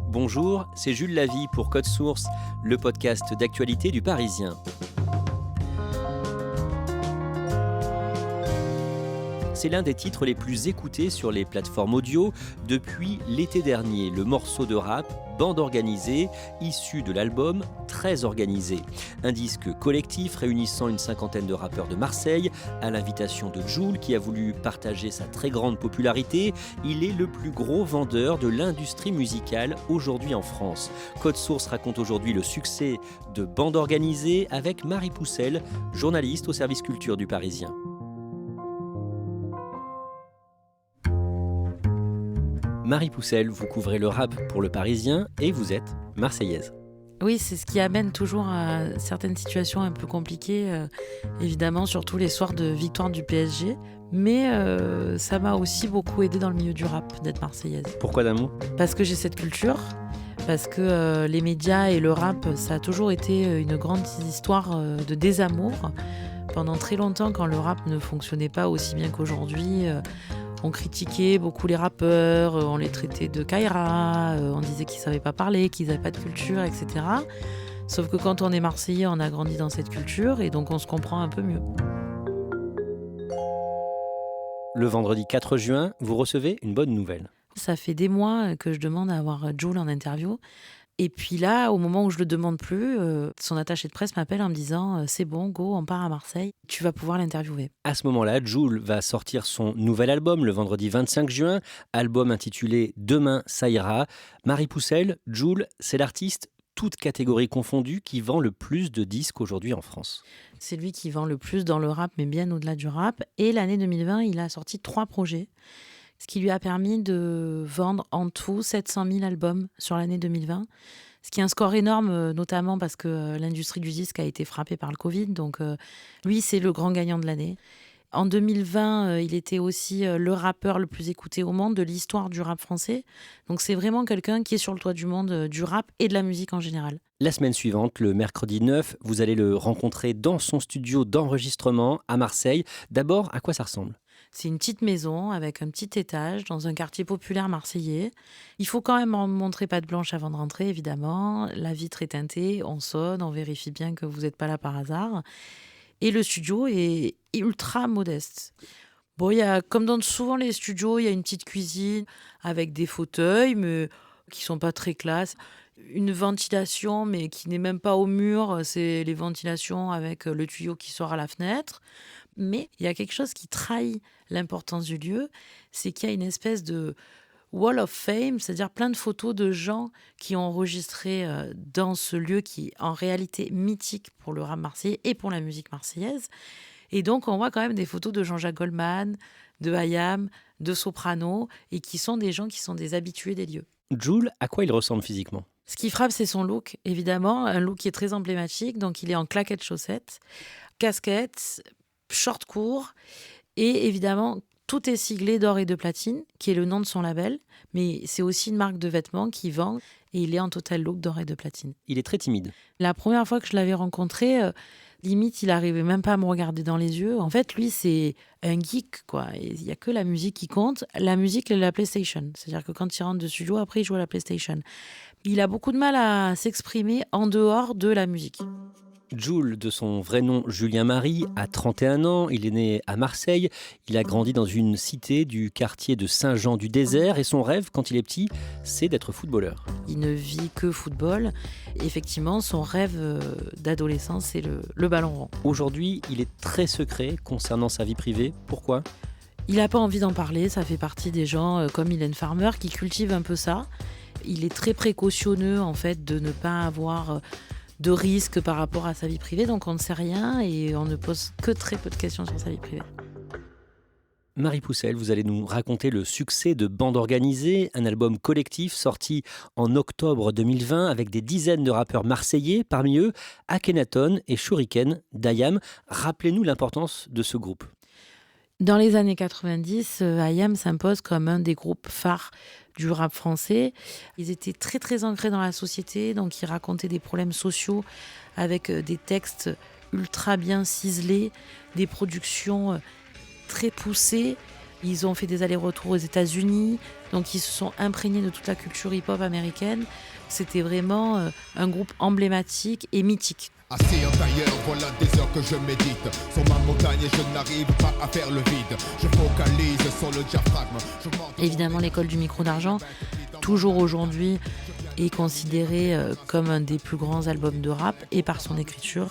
Bonjour, c'est Jules Lavie pour Code Source, le podcast d'actualité du Parisien. C'est l'un des titres les plus écoutés sur les plateformes audio depuis l'été dernier. Le morceau de rap, Bande organisée, issu de l'album Très organisé. Un disque collectif réunissant une cinquantaine de rappeurs de Marseille à l'invitation de Jul qui a voulu partager sa très grande popularité. Il est le plus gros vendeur de l'industrie musicale aujourd'hui en France. Code Source raconte aujourd'hui le succès de Bande organisée avec Marie Poussel, journaliste au service culture du Parisien. Marie Poussel, vous couvrez le rap pour le Parisien et vous êtes marseillaise. Oui, c'est ce qui amène toujours à certaines situations un peu compliquées, évidemment, surtout les soirs de victoire du PSG. Mais ça m'a aussi beaucoup aidé dans le milieu du rap d'être marseillaise. Pourquoi d'un mot ? Parce que j'ai cette culture, parce que les médias et le rap, ça a toujours été une grande histoire de désamour. Pendant très longtemps, quand le rap ne fonctionnait pas aussi bien qu'aujourd'hui, on critiquait beaucoup les rappeurs, on les traitait de Kaira, on disait qu'ils ne savaient pas parler, qu'ils n'avaient pas de culture, etc. Sauf que quand on est Marseillais, on a grandi dans cette culture et donc on se comprend un peu mieux. Le vendredi 4 juin, vous recevez une bonne nouvelle. Ça fait des mois que je demande à avoir Jul en interview. Et puis là, au moment où je le demande plus, son attaché de presse m'appelle en me disant « C'est bon, go, on part à Marseille, tu vas pouvoir l'interviewer ». À ce moment-là, Jul va sortir son nouvel album le vendredi 25 juin, album intitulé « Demain, ça ira ». Marie Poussel, Jul, c'est l'artiste, toutes catégories confondues, qui vend le plus de disques aujourd'hui en France. C'est lui qui vend le plus dans le rap, mais bien au-delà du rap. Et l'année 2020, il a sorti 3 projets, ce qui lui a permis de vendre en tout 700 000 albums sur l'année 2020. Ce qui est un score énorme, notamment parce que l'industrie du disque a été frappée par le Covid. Donc lui, c'est le grand gagnant de l'année. En 2020, il était aussi le rappeur le plus écouté au monde de l'histoire du rap français. Donc c'est vraiment quelqu'un qui est sur le toit du monde du rap et de la musique en général. La semaine suivante, le mercredi 9, vous allez le rencontrer dans son studio d'enregistrement à Marseille. D'abord, à quoi ça ressemble ? C'est une petite maison avec un petit étage dans un quartier populaire marseillais. Il faut quand même en montrer patte blanche avant de rentrer, évidemment. La vitre est teintée, on sonne, on vérifie bien que vous n'êtes pas là par hasard. Et le studio est ultra modeste. Bon, il y a, comme dans souvent les studios, il y a une petite cuisine avec des fauteuils, mais qui sont pas très classe. Une ventilation, mais qui n'est même pas au mur. C'est les ventilations avec le tuyau qui sort à la fenêtre. Mais il y a quelque chose qui trahit l'importance du lieu, c'est qu'il y a une espèce de wall of fame, c'est-à-dire plein de photos de gens qui ont enregistré dans ce lieu qui est en réalité mythique pour le rap marseillais et pour la musique marseillaise. Et donc, on voit quand même des photos de Jean-Jacques Goldman, de IAM, de Soprano, et qui sont des gens qui sont des habitués des lieux. Jul, à quoi il ressemble physiquement ? Ce qui frappe, c'est son look, évidemment, un look qui est très emblématique. Donc, il est en claquettes chaussettes, casquette, short court, et évidemment, tout est siglé d'or et de platine, qui est le nom de son label, mais c'est aussi une marque de vêtements qui vend, et il est en total look d'or et de platine. Il est très timide. La première fois que je l'avais rencontré, limite, il n'arrivait même pas à me regarder dans les yeux. En fait, lui, c'est un geek, quoi. Il n'y a que la musique qui compte. La musique et la PlayStation. C'est-à-dire que quand il rentre de studio, après, il joue à la PlayStation. Il a beaucoup de mal à s'exprimer en dehors de la musique. Jul, de son vrai nom Julien Marie, a 31 ans, il est né à Marseille, il a grandi dans une cité du quartier de Saint-Jean-du-Désert et son rêve, quand il est petit, c'est d'être footballeur. Il ne vit que football. Effectivement, son rêve d'adolescence, c'est le ballon rond. Aujourd'hui, il est très secret concernant sa vie privée. Pourquoi ? Il n'a pas envie d'en parler, ça fait partie des gens comme Mylène Farmer qui cultivent un peu ça. Il est très précautionneux en fait de ne pas avoir de risques par rapport à sa vie privée, donc on ne sait rien et on ne pose que très peu de questions sur sa vie privée. Marie Poussel, vous allez nous raconter le succès de Bande organisée, un album collectif sorti en octobre 2020 avec des dizaines de rappeurs marseillais, parmi eux Akhenaton et Shuriken d'IAM. Rappelez-nous l'importance de ce groupe. Dans les années 90, IAM s'impose comme un des groupes phares du rap français. Ils étaient très très ancrés dans la société, donc ils racontaient des problèmes sociaux avec des textes ultra bien ciselés, des productions très poussées, Ils ont fait des allers-retours aux États-Unis, donc ils se sont imprégnés de toute la culture hip-hop américaine. C'était vraiment un groupe emblématique et mythique. Assis en tailleur, voilà des heures que je médite. Sur ma montagne et je n'arrive pas à faire le vide. Je focalise sur le diaphragme. Évidemment, l'école du micro d'argent, toujours aujourd'hui, est considérée comme un des plus grands albums de rap, et par son écriture,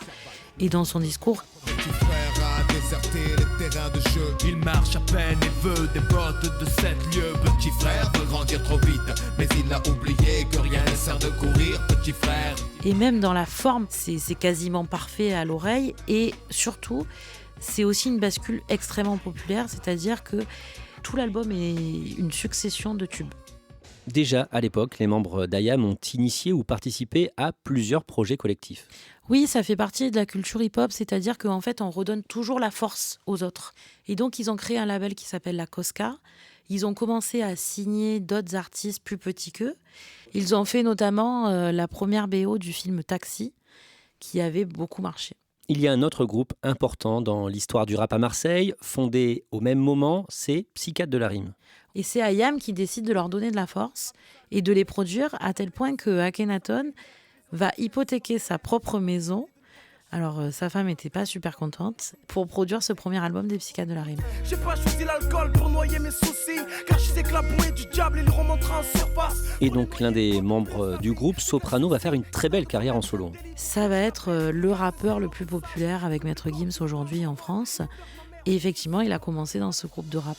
et dans son discours. Petit frère a déserté les terrains de jeu. Il marche à peine et veut des bottes de 7 lieues. Petit frère veut grandir trop vite, mais il a oublié que rien ne sert de courir. Petit frère. Et même dans la forme, c'est quasiment parfait à l'oreille. Et surtout, c'est aussi une bascule extrêmement populaire, c'est-à-dire que tout l'album est une succession de tubes. Déjà, à l'époque, les membres d'IAM ont initié ou participé à plusieurs projets collectifs. Oui, ça fait partie de la culture hip-hop, c'est-à-dire qu'en fait, on redonne toujours la force aux autres. Et donc, ils ont créé un label qui s'appelle la Cosca. Ils ont commencé à signer d'autres artistes plus petits qu'eux. Ils ont fait notamment la première BO du film Taxi, qui avait beaucoup marché. Il y a un autre groupe important dans l'histoire du rap à Marseille, fondé au même moment, c'est Psychiatre de la Rime. Et c'est IAM qui décide de leur donner de la force et de les produire à tel point que Akhenaton va hypothéquer sa propre maison. Alors, sa femme n'était pas super contente pour produire ce premier album des Psychiatres de la Rime. J'ai pas choisi l'alcool pour noyer mes soucis, car je sais que la bouée du diable, il remontera en surface. Et donc l'un des membres du groupe, Soprano, va faire une très belle carrière en solo. Ça va être le rappeur le plus populaire avec Maître Gims aujourd'hui en France. Et effectivement, il a commencé dans ce groupe de rap.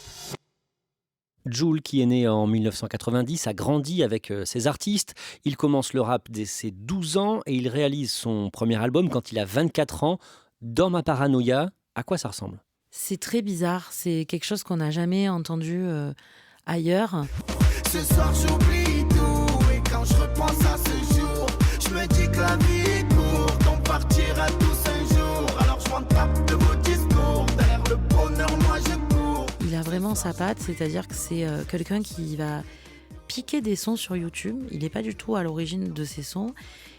Jul, qui est né en 1990, a grandi avec ses artistes. Il commence le rap dès ses 12 ans et il réalise son premier album quand il a 24 ans. Dans ma paranoïa, à quoi ça ressemble ? C'est très bizarre, c'est quelque chose qu'on n'a jamais entendu ailleurs. Ce soir j'oublie tout, et quand je repense à ce jour, je me dis que la vie est courte, on partira tous un jour. Alors je m'en tape de vos discours, derrière le bonheur moi je cours. Il a vraiment sa patte, c'est-à-dire que c'est quelqu'un qui va piquer des sons sur YouTube. Il n'est pas du tout à l'origine de ces sons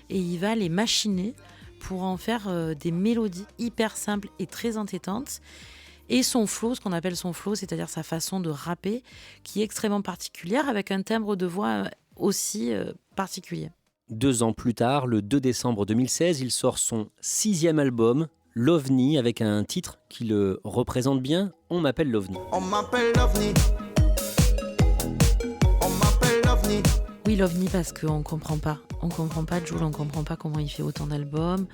et il va les machiner pour en faire des mélodies hyper simples et très entêtantes. Et son flow, ce qu'on appelle son flow, c'est-à-dire sa façon de rapper, qui est extrêmement particulière, avec un timbre de voix aussi particulier. 2 ans plus tard, le 2 décembre 2016, il sort son 6e album, L'OVNI, avec un titre qui le représente bien, On m'appelle l'OVNI. On m'appelle l'OVNI. On m'appelle l'OVNI. Oui, l'OVNI, parce qu'on ne comprend pas. On ne comprend pas Jul, on ne comprend pas comment il fait autant d'albums.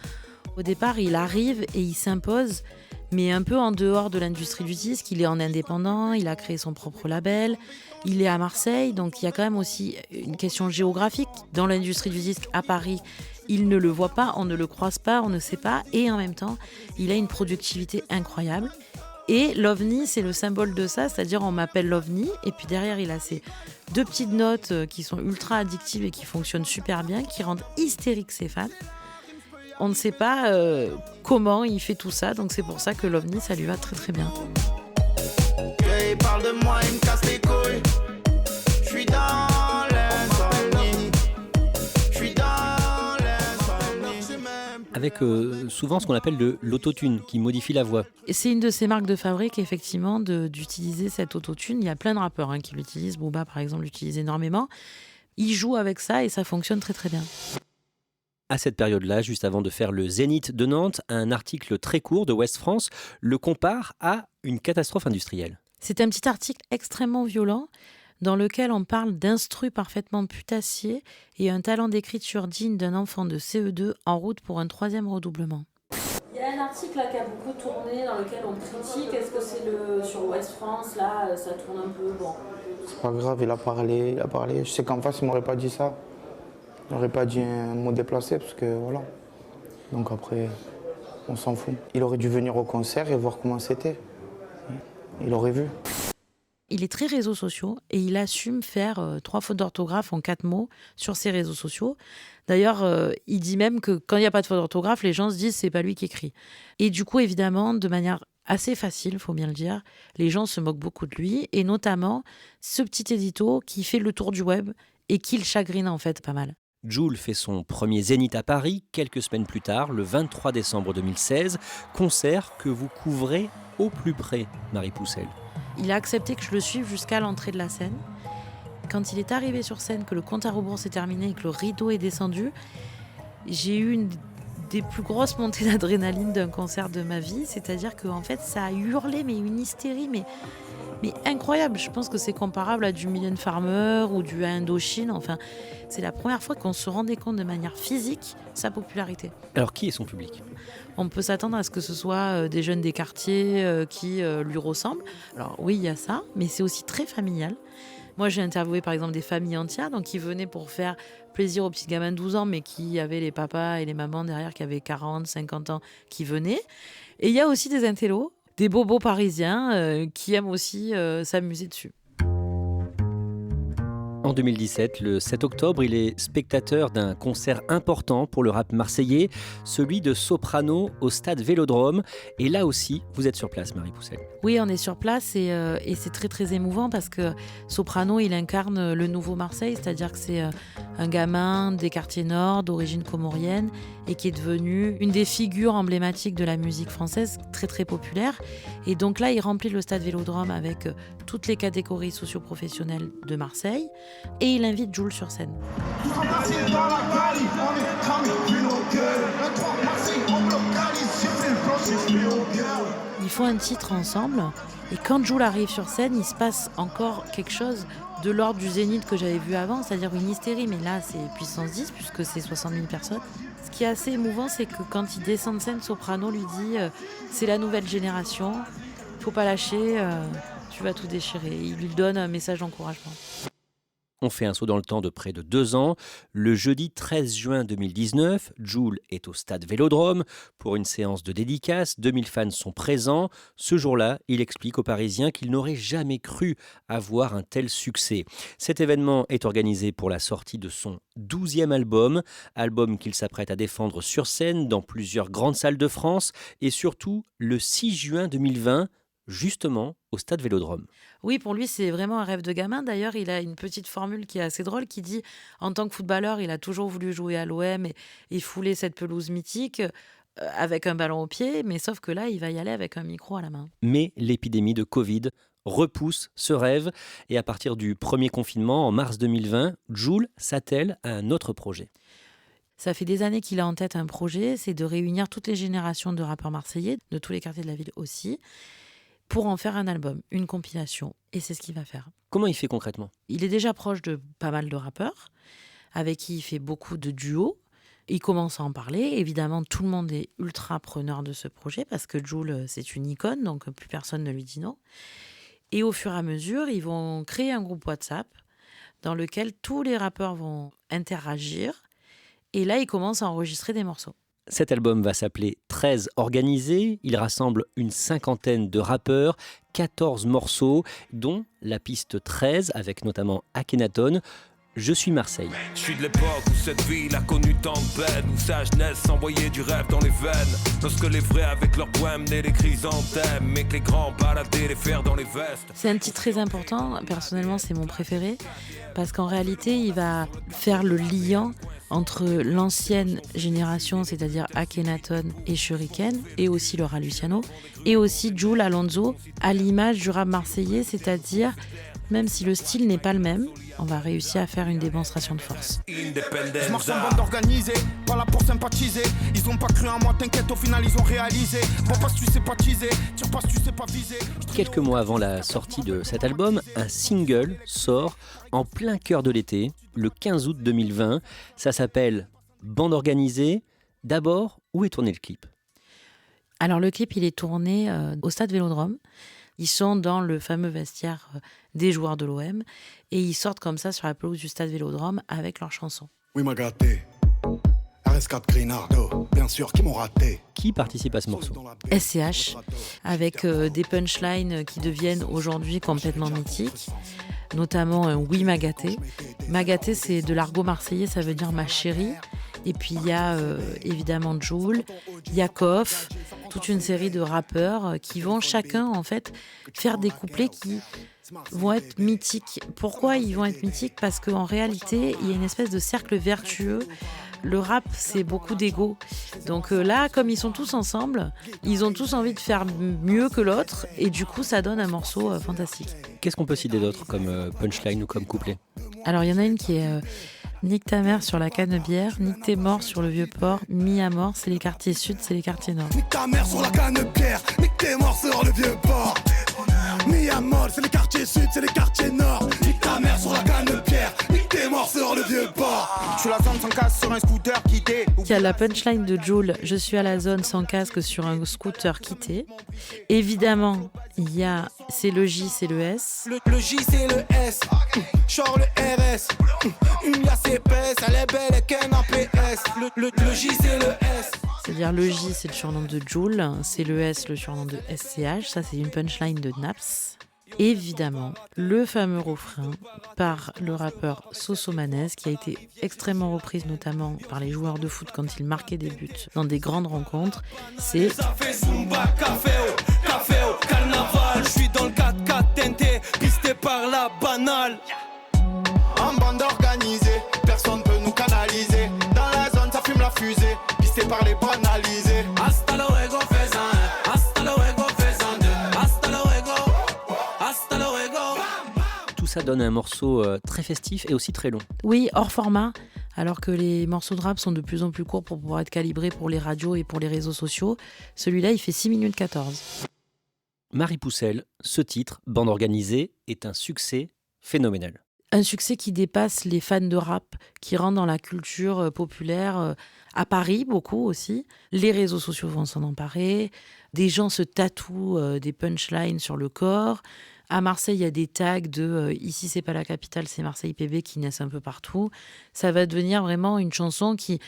Au départ, il arrive et il s'impose, mais un peu en dehors de l'industrie du disque. Il est en indépendant, il a créé son propre label, il est à Marseille, donc il y a quand même aussi une question géographique. Dans l'industrie du disque, à Paris, il ne le voit pas, on ne le croise pas, on ne sait pas, et en même temps, il a une productivité incroyable. Et l'OVNI, c'est le symbole de ça, c'est-à-dire on m'appelle l'OVNI, et puis derrière, il a ces 2 petites notes qui sont ultra addictives et qui fonctionnent super bien, qui rendent hystériques ses fans. On ne sait pas comment il fait tout ça, donc c'est pour ça que l'OVNI, ça lui va très très bien. Il parle de moi, il me casse les couilles. Je suis dans l'insomnie. Je suis dans l'insomnie. Avec souvent ce qu'on appelle l'autotune, qui modifie la voix. Et c'est une de ces marques de fabrique, effectivement, d'utiliser cette autotune. Il y a plein de rappeurs qui l'utilisent. Booba, par exemple, l'utilise énormément. Il joue avec ça et ça fonctionne très très bien. À cette période-là, juste avant de faire le Zénith de Nantes, un article très court de Ouest France le compare à une catastrophe industrielle. C'est un petit article extrêmement violent dans lequel on parle d'instrus parfaitement putassiers et un talent d'écriture digne d'un enfant de CE2 en route pour un 3e redoublement. Il y a un article là qui a beaucoup tourné dans lequel on critique. Est-ce que c'est sur Ouest France, là, ça tourne un peu bon. C'est pas grave, il a parlé. Je sais qu'en face, il m'aurait pas dit ça. Il n'aurait pas dit un mot déplacé parce que voilà. Donc après, on s'en fout. Il aurait dû venir au concert et voir comment c'était. Il aurait vu. Il est très réseaux sociaux et il assume faire 3 fautes d'orthographe en 4 mots sur ses réseaux sociaux. D'ailleurs, il dit même que quand il n'y a pas de faute d'orthographe, les gens se disent c'est pas lui qui écrit. Et du coup, évidemment, de manière assez facile, faut bien le dire, les gens se moquent beaucoup de lui et notamment ce petit édito qui fait le tour du web et qui le chagrine en fait pas mal. Jul fait son premier Zénith à Paris quelques semaines plus tard, le 23 décembre 2016, concert que vous couvrez au plus près, Marie Poussel. Il a accepté que je le suive jusqu'à l'entrée de la scène. Quand il est arrivé sur scène, que le compte à rebours s'est terminé et que le rideau est descendu, j'ai eu une des plus grosses montées d'adrénaline d'un concert de ma vie. C'est-à-dire qu'en fait, ça a hurlé, mais une hystérie, mais incroyable. Je pense que c'est comparable à du Mylène Farmer ou du Indochine. Enfin, c'est la première fois qu'on se rendait compte de manière physique sa popularité. Alors, qui est son public ? On peut s'attendre à ce que ce soit des jeunes des quartiers qui lui ressemblent. Alors oui, il y a ça, mais c'est aussi très familial. Moi, j'ai interviewé par exemple des familles entières, donc qui venaient pour faire plaisir aux petits gamins de 12 ans, mais qui avaient les papas et les mamans derrière qui avaient 40, 50 ans, qui venaient. Et il y a aussi des intellos, des bobos parisiens qui aiment aussi s'amuser dessus. En 2017, le 7 octobre, il est spectateur d'un concert important pour le rap marseillais, celui de Soprano au stade Vélodrome. Et là aussi, vous êtes sur place, Marie Poussel. Oui, on est sur place et c'est très très émouvant parce que Soprano, il incarne le nouveau Marseille, c'est-à-dire que c'est un gamin des quartiers nord, d'origine comorienne et qui est devenu une des figures emblématiques de la musique française, très très populaire. Et donc là, il remplit le stade Vélodrome avec toutes les catégories socio-professionnelles de Marseille et il invite Jul sur scène. Ils font un titre ensemble et quand Jul arrive sur scène, il se passe encore quelque chose de l'ordre du zénith que j'avais vu avant, c'est-à-dire une hystérie, mais là c'est puissance 10 puisque c'est 60 000 personnes. Ce qui est assez émouvant, c'est que quand il descend de scène, Soprano lui dit c'est la nouvelle génération, faut pas lâcher, tu vas tout déchirer. Il lui donne un message d'encouragement. On fait un saut dans le temps de près de 2 ans. Le jeudi 13 juin 2019, Jul est au stade Vélodrome pour une séance de dédicace. 2000 fans sont présents. Ce jour-là, il explique aux Parisiens qu'il n'aurait jamais cru avoir un tel succès. Cet événement est organisé pour la sortie de son 12e album qu'il s'apprête à défendre sur scène dans plusieurs grandes salles de France et surtout le 6 juin 2020, justement au stade Vélodrome. Oui, pour lui, c'est vraiment un rêve de gamin. D'ailleurs, il a une petite formule qui est assez drôle qui dit en tant que footballeur, il a toujours voulu jouer à l'OM et fouler cette pelouse mythique avec un ballon au pied, mais sauf que là, il va y aller avec un micro à la main. Mais l'épidémie de Covid repousse ce rêve et à partir du premier confinement, en mars 2020, Jul s'attelle à un autre projet. Ça fait des années qu'il a en tête un projet, c'est de réunir toutes les générations de rappeurs marseillais, de tous les quartiers de la ville aussi, pour en faire un album, une compilation. Et c'est ce qu'il va faire. Comment il fait concrètement ? Il est déjà proche de pas mal de rappeurs, avec qui il fait beaucoup de duos. Il commence à en parler. Évidemment, tout le monde est ultra preneur de ce projet, parce que Jul, c'est une icône, donc plus personne ne lui dit non. Et au fur et à mesure, ils vont créer un groupe WhatsApp dans lequel tous les rappeurs vont interagir. Et là, ils commencent à enregistrer des morceaux. Cet album va s'appeler 13 organisés. Il rassemble une 50aine de rappeurs, 14 morceaux, dont la piste 13, avec notamment Akhenaton, Je suis Marseille. Je suis de l'époque où cette ville a connu tant de peine, où sa jeunesse s'envoyait du rêve dans les veines. Lorsque les vrais avec leurs poèmes naient des chrysanthèmes, mais que les grands baladaient les fers dans les vestes. C'est un titre très important. Personnellement, c'est mon préféré. Parce qu'en réalité, il va faire le lien entre l'ancienne génération, c'est-à-dire Akhenaton et Shuriken, et aussi Laura Luciano, et aussi Jul Alonso, à l'image du rap marseillais, c'est-à-dire, même si le style n'est pas le même, on va réussir à faire une démonstration de force. Je marche en bande organisée, pas là pour sympathiser. Ils ont pas cru en moi, t'inquiète, au final ils ont réalisé. Bon, parce que tu sais pas teaser, tire pas si tu sais pas viser. Quelques mois avant la sortie de cet album, un single sort en plein cœur de l'été, le 15 août 2020. Ça s'appelle Bande organisée. D'abord, où est tourné le clip ? Alors le clip, il est tourné au stade Vélodrome. Ils sont dans le fameux vestiaire des joueurs de l'OM et ils sortent comme ça sur la pelouse du stade Vélodrome avec leurs chansons. Oui, m'a gâté. RS4 Grinardo, bien sûr, qui m'ont raté. Qui participe à ce morceau ? SCH, avec des punchlines qui deviennent aujourd'hui complètement mythiques, notamment un oui m'a gâté. M'a gâté, c'est de l'argot marseillais, ça veut dire ma chérie. Et puis il y a évidemment Jul, il y a Koff, toute une série de rappeurs qui vont chacun en fait faire des couplets qui vont être mythiques. Pourquoi ils vont être mythiques ? Parce qu'en réalité, il y a une espèce de cercle vertueux Le rap, c'est beaucoup d'ego. Donc là, comme ils sont tous ensemble, ils ont tous envie de faire mieux que l'autre. Et du coup, ça donne un morceau fantastique. Qu'est-ce qu'on peut citer d'autre comme punchline ou comme couplet ? Alors, il y en a une qui est nique ta mère sur la canne-bière, nique tes morts sur le vieux port, mis à mort, c'est les quartiers sud, c'est les quartiers nord. Nique ta mère sur la canne-pierre, nique tes morts sur le vieux port. Mis à mort, c'est les quartiers sud, c'est les quartiers nord. Nique ta mère sur la canne-pierre, nique tes morts sur le vieux port. Je suis la zone sans casse sur un scooter quitté. Il y a la punchline de Jul, je suis à la zone sans casque sur un scooter quitté. Évidemment, il y a c'est le J, c'est le S. Le J c'est le S, genre le RS. Une glace épaisse, elle est belle et qu'un APS. Le J c'est le S. C'est-à-dire le J, c'est le surnom de Jul, c'est le S, le surnom de SCH. Ça, c'est une punchline de Naps. Évidemment, le fameux refrain par le rappeur Sosomanes, qui a été extrêmement reprise notamment par les joueurs de foot quand ils marquaient des buts dans des grandes rencontres, c'est Ça fait Zumba, café au carnaval. Je suis dans le 4x4 teinté, pisté par la banale. En bande organisée, personne peut nous canaliser. Dans la zone, ça fume la fusée, pisté par les banalisés. Hasta luego, fais un, hasta luego, fais un deux, hasta luego. Tout ça donne un morceau très festif et aussi très long. oui, hors format, alors que les morceaux de rap sont de plus en plus courts pour pouvoir être calibrés pour les radios et pour les réseaux sociaux. Celui-là, il fait 6 minutes 14. Marie Poussel, ce titre, Bande organisée, est un succès phénoménal. Un succès qui dépasse les fans de rap, qui rentre dans la culture populaire, à Paris beaucoup aussi. Les réseaux sociaux vont s'en emparer, des gens se tatouent des punchlines sur le corps. À Marseille, il y a des tags de ici c'est pas la capitale, c'est Marseille PB qui naissent un peu partout. Ça va devenir vraiment une chanson qui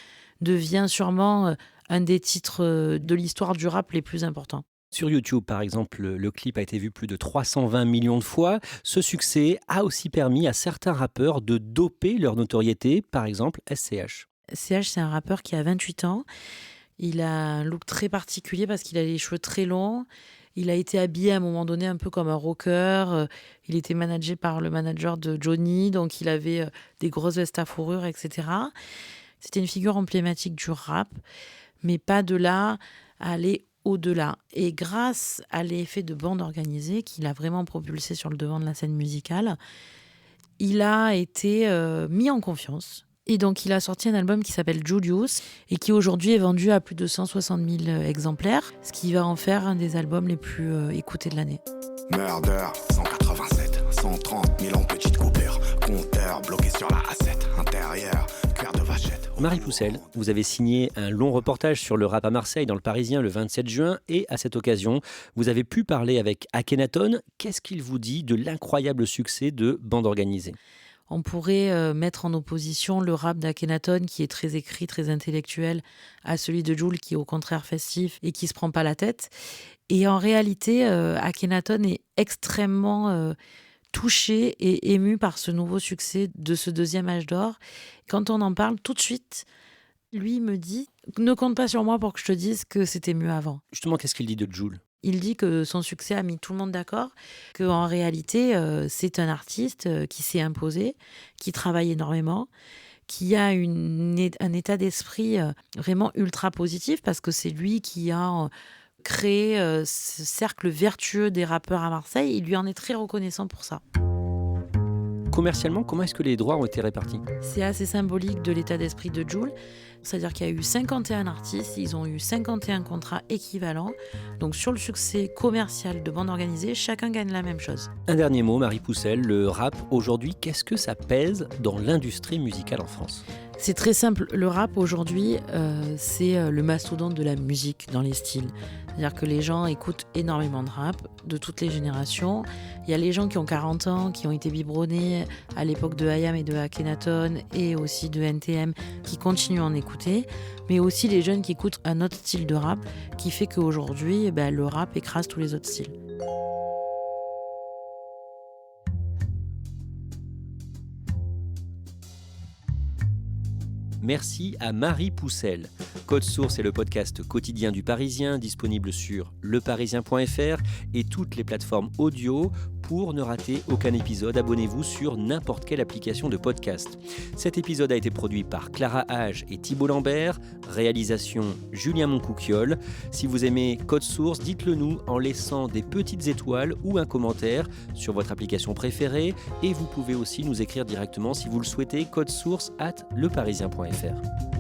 devient sûrement un des titres de l'histoire du rap les plus importants. Sur YouTube, par exemple, le clip a été vu plus de 320 millions de fois. Ce succès a aussi permis à certains rappeurs de doper leur notoriété, par exemple SCH. SCH, c'est un rappeur qui a 28 ans. Il a un look très particulier parce qu'il a les cheveux très longs. Il a été habillé à un moment donné un peu comme un rocker. Il était managé par le manager de Johnny, donc il avait des grosses vestes à fourrure, etc. C'était une figure emblématique du rap, mais pas de là à aller au-delà. Et grâce à l'effet de bande organisée qu'il a vraiment propulsé sur le devant de la scène musicale, il a été mis en confiance. Et donc, il a sorti un album qui s'appelle Julius et qui aujourd'hui est vendu à plus de 160 000 exemplaires, ce qui va en faire un des albums les plus écoutés de l'année. Murder, 187, 130 000 en petite coupure. Compteur bloqué sur la A7, intérieur, cuir de vachette. Marie Poussel, vous avez signé un long reportage sur le rap à Marseille dans Le Parisien le 27 juin et à cette occasion, vous avez pu parler avec Akhenaton. Qu'est-ce qu'il vous dit de l'incroyable succès de Bande organisée ? On pourrait mettre en opposition le rap d'Akhenaton qui est très écrit, très intellectuel, à celui de Jul qui est au contraire festif et qui se prend pas la tête. Et en réalité, Akhenaton est extrêmement touché et ému par ce nouveau succès de ce deuxième âge d'or. Quand on en parle tout de suite, lui me dit « Ne compte pas sur moi pour que je te dise que c'était mieux avant ». Justement, qu'est-ce qu'il dit de Jul ? Il dit que son succès a mis tout le monde d'accord, qu'en réalité, c'est un artiste qui s'est imposé, qui travaille énormément, qui a un état d'esprit vraiment ultra positif, parce que c'est lui qui a créé ce cercle vertueux des rappeurs à Marseille. Il lui en est très reconnaissant pour ça. Commercialement, comment est-ce que les droits ont été répartis ? C'est assez symbolique de l'état d'esprit de Jul. C'est-à-dire qu'il y a eu 51 artistes, ils ont eu 51 contrats équivalents. Donc sur le succès commercial de bande organisée, chacun gagne la même chose. Un dernier mot, Marie Poussel, le rap aujourd'hui, qu'est-ce que ça pèse dans l'industrie musicale en France ? C'est très simple, le rap aujourd'hui, c'est le mastodonte de la musique dans les styles. C'est-à-dire que les gens écoutent énormément de rap, de toutes les générations. Il y a les gens qui ont 40 ans, qui ont été biberonnés à l'époque de IAM et de Akhenaton et aussi de NTM, qui continuent à en écouter. Mais aussi les jeunes qui écoutent un autre style de rap, qui fait qu'aujourd'hui, le rap écrase tous les autres styles. Merci à Marie Poussel. Code Source est le podcast quotidien du Parisien, disponible sur leparisien.fr et toutes les plateformes audio. pour ne rater aucun épisode, abonnez-vous sur n'importe quelle application de podcast. Cet épisode a été produit par Clara Hage et Thibault Lambert, réalisation Julien Moncouquiol. Si vous aimez Code Source, dites-le nous en laissant des petites étoiles ou un commentaire sur votre application préférée, et vous pouvez aussi nous écrire directement si vous le souhaitez, codesource@leparisien.fr.